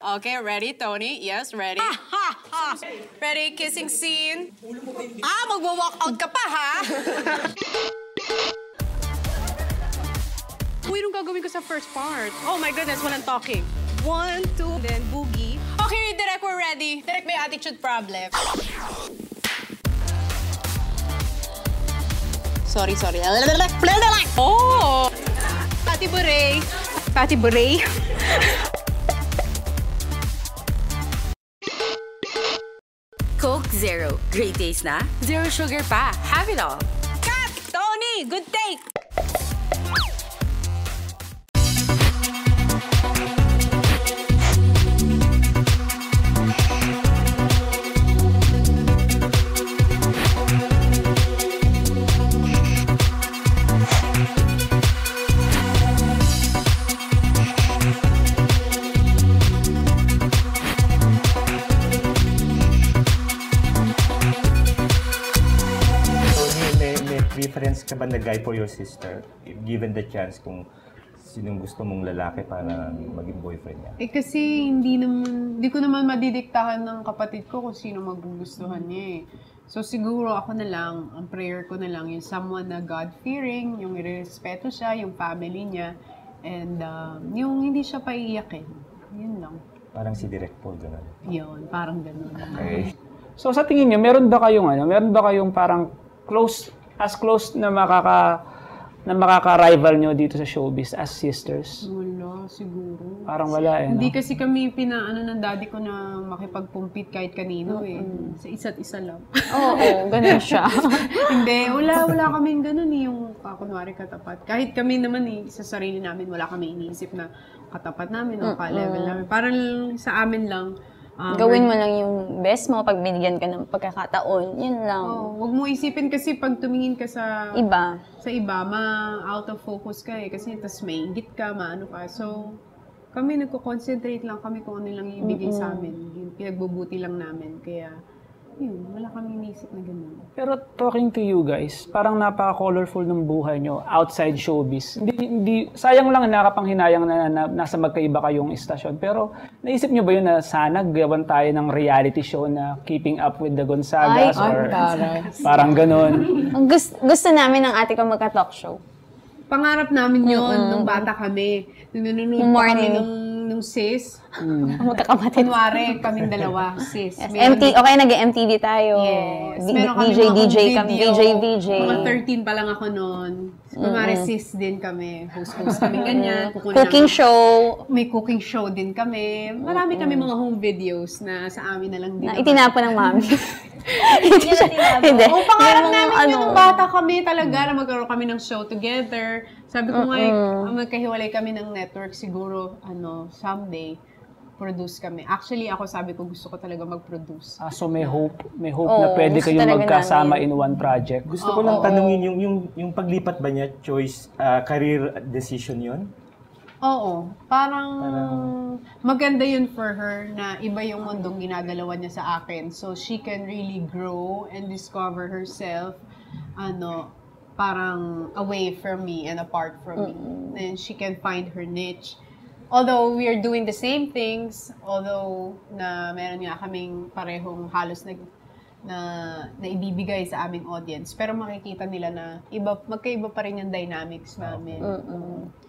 Okay, ready, Tony? Yes, ready. Ready, kissing scene. Magwa-walk out ka pa, ha? Uy, anong gagawin ko sa first part? Oh my goodness, walang talking. 1, 2, then boogie. Okay, Direk, we're ready. Direk, may attitude problem. Sorry. Oh! Pati Buray. Coke Zero. Great taste na? Zero sugar pa. Have it all. Cut! Tony, good take! Preference ka ba na guy for your sister? Given the chance kung sinong gusto mong lalaki para maging boyfriend niya? Kasi hindi ko naman madidiktahan ng kapatid ko kung sino magugustuhan niya eh. So siguro ako na lang, ang prayer ko na lang, yung someone na God-fearing, yung irespeto siya, yung family niya, and yung hindi siya paiiyakin. Yun lang. Parang si Direk Paul, gano'n. Yun, parang gano'n. Okay. So sa tingin niyo, meron ba kayong parang close na makaka-rival nyo dito sa showbiz as sisters? Wala, siguro. Parang wala eh, Hindi no? kasi kami pinaano ng daddy ko na makipagpumpit kahit kanino eh. Sa isa't isa lang. Oo, ganun siya. Hindi, wala kaming ganun eh, yung kunwari katapat. Kahit kami naman eh, sa sarili namin, wala kami iniisip na katapat namin o ka-level namin. Parang sa amin lang, gawin mo lang yung best mo pag binigyan ka ng pagkakataon. Yun lang. Huwag mo isipin kasi pag tumingin ka sa iba, out of focus ka eh. Kasi tas may inggit ka, maano ka. So, kami nagko-concentrate lang kami kung ano lang ibigay sa amin. Yung pinagbubuti lang namin. Kaya, yun, wala kami inisip na gano'n. Pero talking to you guys, parang napaka-colorful ng buhay nyo outside showbiz. Sayang lang nakapanghinayang na nasa magkaiba kayong istasyon. Pero naisip nyo ba yun na sana gawan tayo ng reality show na Keeping Up with the Gonzagas? Parang ganun. Gusto namin ng ate ko magka-talk show. Pangarap namin yun nung bata kami. Nung nanonood pa kami nung sis. Magkakapatid. Kunwari, kaming dalawa, sis. Yes. Okay, nag-MTV tayo. Yes. DJ kami. VJ. Mga 13 pa lang ako noon. Kunwari, sis din kami. Host kami ganyan. Cooking show. May cooking show din kami. Marami kami mga home videos na sa amin na lang din. Na itinapon ng mami. Hindi. Pangarap namin yung bata kami talaga na magkaroon kami ng show together. Sabi ko nga, magkahiwalay kami ng network siguro, someday, produce kami. Actually, ako sabi ko, gusto ko talaga mag-produce. So may hope na pwede kayong magkasama in one project. Gusto ko lang tanungin, yung paglipat ba niya, choice, career decision yon? Oo. Parang maganda yun for her na iba yung mundong ginagalawan niya sa akin. So, she can really grow and discover herself, parang away from me and apart from me. And she can find her niche. Although we are doing the same things, although na meron nga kaming parehong halos na ibibigay sa aming audience, pero makikita nila na magkaiba pa rin yung dynamics namin.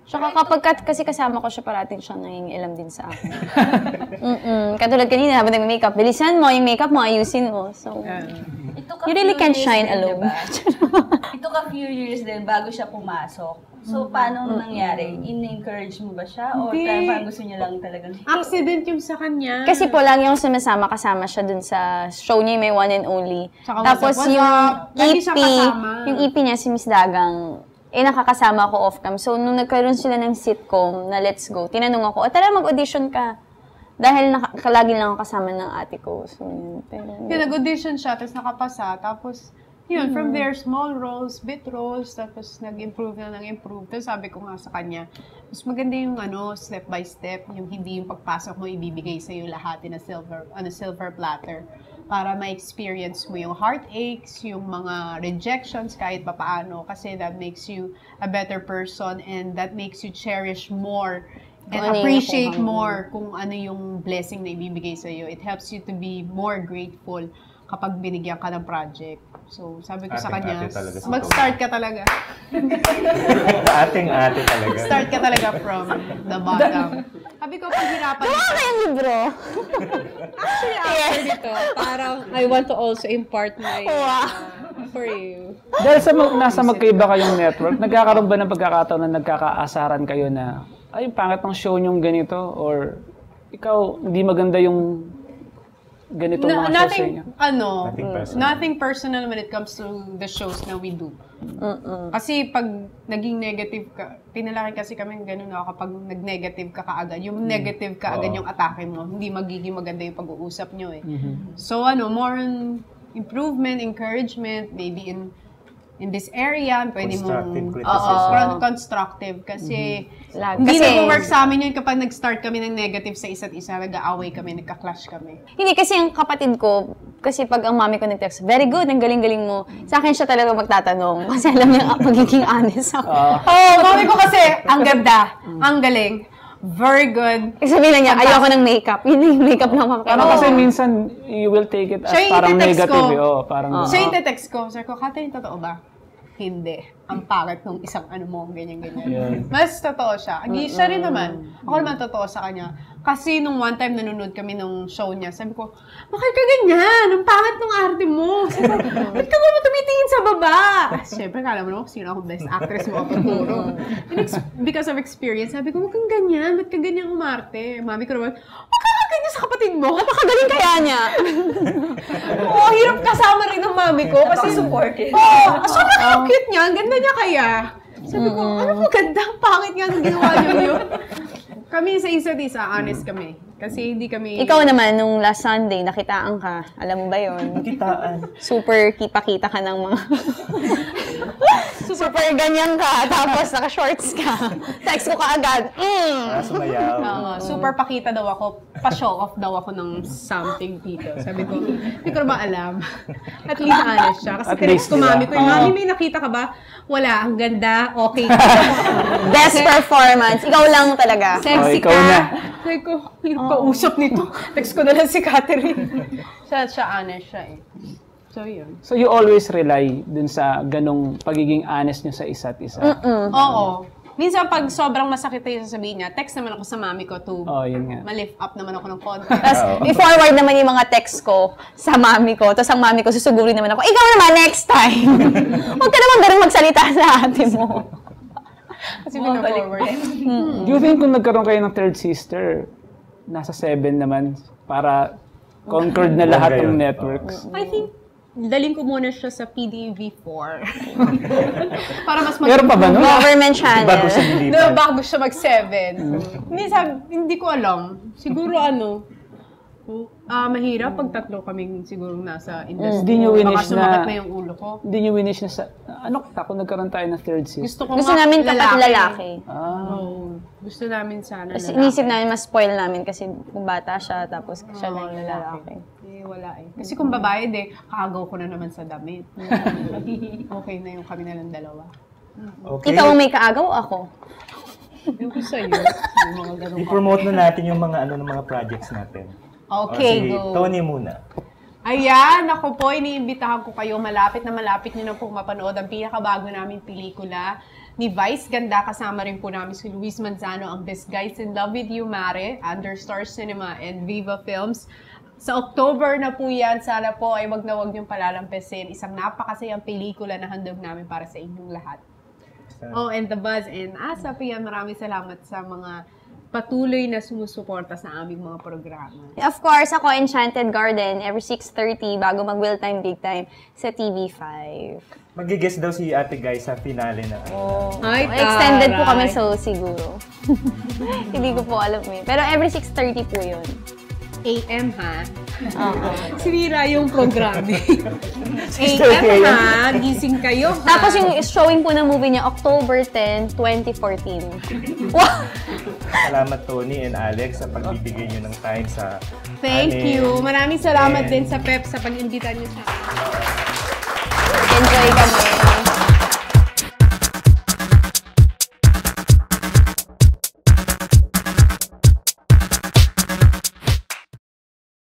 Saka kapag kasi kasama ko siya, parating siya nangingialam din sa akin. Katulad kanina, habang nag-makeup, bilisan mo yung makeup mo, ayusin mo. So, you really can't shine alone. Ito ka few years din bago siya pumasok. So, paano nangyari? In-encourage mo ba siya? O parang gusto niya lang talagang... Accident yung sa kanya. Kasi po, lagi yung kasama siya dun sa show niya, may One and Only. Tsaka tapos yung EP niya, si Miss Dagang, nakakasama ako off-cam. So, nung nagkaroon sila ng sitcom na Let's Go, tinanong ako, tara mag-audition ka. Dahil lagi lang ako kasama ng ate ko. So, nag-audition siya, tapos nakapasa. Tapos, yun, from there, small roles, bit roles, tapos nag-improve. Tapos sabi ko nga sa kanya, mas maganda yung step by step, yung hindi yung pagpasok mo, ibibigay sa'yo lahat in a silver platter. Para ma-experience mo yung heartaches, yung mga rejections, kahit papaano. Kasi that makes you a better person and that makes you cherish more And Ano yung appreciate nakuha mo. more kung ano yung blessing na ibibigay sa'yo. It helps you to be more grateful kapag binigyan ka ng project. So, sabi ko sa kanya, Ating-ate talaga si mag-start ka talaga. Ating-ate talaga. Start ka talaga from the bottom. Sabi ko, paghirapan Gawa ka yung libro. Actually, after dito, parang I want to also impart my for you. Dahil sa nasa magkaiba kayong network, nagkakaroon ba ng pagkakataon na nagkakaasaran kayo na, ay, pangit ng show niyong ganito, or ikaw, hindi maganda yung ganito mga show sa Nothing, inyo? Nothing personal. nothing personal when it comes to the shows na we do. Kasi pag naging negative ka, pinalaki kasi kami gano'n ako kapag nag-negative ka kaagad, yung negative ka agad yung atake mo, hindi magiging maganda yung pag-uusap nyo eh. So more on improvement, encouragement, maybe in this area, pwede Constructive mong criticism. constructive kasi Kasi- hindi nag-work sa amin yun kapag nag-start kami ng negative sa isa't isa, nag-aaway kami, nagka-clash kami. Hindi, kasi yung kapatid ko, kasi pag ang mami ko nag-text, very good, ang galing-galing mo. Sa akin siya talaga magtatanong. Kasi alam niya, magiging honest ako. Mami ko kasi, ang ganda, ang galing, very good. Sabihin lang niya, ayoko ng makeup. Yun yung makeup na makakita. Parang kasi minsan, you will take it as Siya yung parang ite-text negative. ko. Eh. Parang, Siya yung text ko, sabi ko, Catherine, totoo ba? Hindi. Ang pangit nung isang ano mo, ganyan-ganyan. Mas totoo siya. Siya rin naman. Ako naman totoo sa kanya. Kasi nung one time nanonood kami nung show niya, sabi ko, bakit ka ganyan? Ang pangit nung arte mo. Sabi ko, ba't ka mo tumitingin sa baba? Siyempre, kala mo naman kung sino ako best actress mo ako turo. Because of experience, sabi ko, huwag kang ganyan. Ba't ka ganyan umarte? Mami ko naman, huwag ka ganyan sa kapatid mo. Napakagaling kaya niya. Oo, hirap kasama rin ng mami ko. Kasi supportive. Oo, sobrang cute niya. Ang ganda niya kaya. Sabi ko, ano mo ganda? Pangit nga nung ginawa niyo yun. Kami sa isa't isa, honest kami. Kasi hindi kami... Ikaw naman, nung last Sunday, nakitaan ka. Alam mo ba yun? Kitaan. Super kita-kita ka ng mga... Super ganyan ka, tapos naka-shorts ka. Text ko ka agad. Sumayaw. Super pakita daw ako, pa-show off daw ako ng something dito. Sabi ko, hindi ko na ba alam. At least honest siya. Kasi At least, ko mami diba? ko, mami, may nakita ka ba? Wala, ang ganda, okay. Best performance. Ikaw lang talaga. Sexy ikaw ka. na. Sabi ko, hirap kausap nito. Text ko na lang si Catherine. siya honest siya eh. So, yun. So you always rely dun sa ganong pagiging honest nyo sa isa't isa? Oo. Minsan pag sobrang masakit na yung sasabihin niya, text naman ako sa mami ko to Yun nga. ma-lift up naman ako ng konti. Tapos, i-forward naman yung mga text ko sa mami ko. Tapos ang mami ko, susugurin naman ako, ikaw naman, next time! Huwag ka naman ganun magsalita sa ate mo. Kasi pina-forward. Do you think kung nagkaroon kayo ng third sister, nasa 7 naman, para conquered na lahat ng networks? I think, daling ko muna siya sa PDV4. Para mas Meron pa ba nun? Government channel. Bago siya nilipat. Bago siya mag-7. Hindi ko alam. Siguro mahirap pag tatlo kaming siguro nasa industry. Hindi nyo winish Baka sumakit na- na yung ulo ko. Hindi nyo winish na sa... Ano kaya kung nagkaroon tayo ng third sister? Gusto namin kapag lalaki. Oo. Gusto namin sana Kasi lalaki. inisip namin, mas spoil namin kasi kung bata siya, tapos siya lang yung lalaki. Wala eh. Kasi kung babae, kaagaw ko na naman sa damit. Okay na yung kami na lang dalawa. Okay. Ikaw ang may kaagaw o ako? Yung ko sa'yo, yung mga ganun. I-promote na natin yung mga ng mga projects natin. Okay, Si go. Tony muna. Ayan, ako po, iniimbitahan ko kayo. Malapit nyo na pong mapanood ang pinakabago namin pelikula ni Vice Ganda. Kasama rin po namin si Luis Manzano, ang This Guy's in Love with You, Mare, under Star Cinema and Viva Films. Sa October na po yan, sana po ay wag na wag niyong palalampesin. Isang napakasayang pelikula na handog namin para sa inyong lahat. Oh, and The Buzz and ASAP yan. Maraming salamat sa mga patuloy na sumusuporta sa aming mga programa. Of course, ako Enchanted Garden, every 6:30 bago mag-Will Time Big Time sa TV5. Mag-guest daw si Ate Guy sa finale na. Ay, Extended po kami, so siguro. Hindi ko po alam eh. Pero every 6:30 po yun. AM ha? Sinira yung programming. AM ha? Gising kayo ha? Tapos yung showing po ng movie niya, October 10, 2014. Wow! Salamat Tony and Alex sa pagbibigay nyo ng time sa Thank amin. you. Maraming salamat And- din sa Pep sa pag-imbita niyo sa akin. Enjoy kami.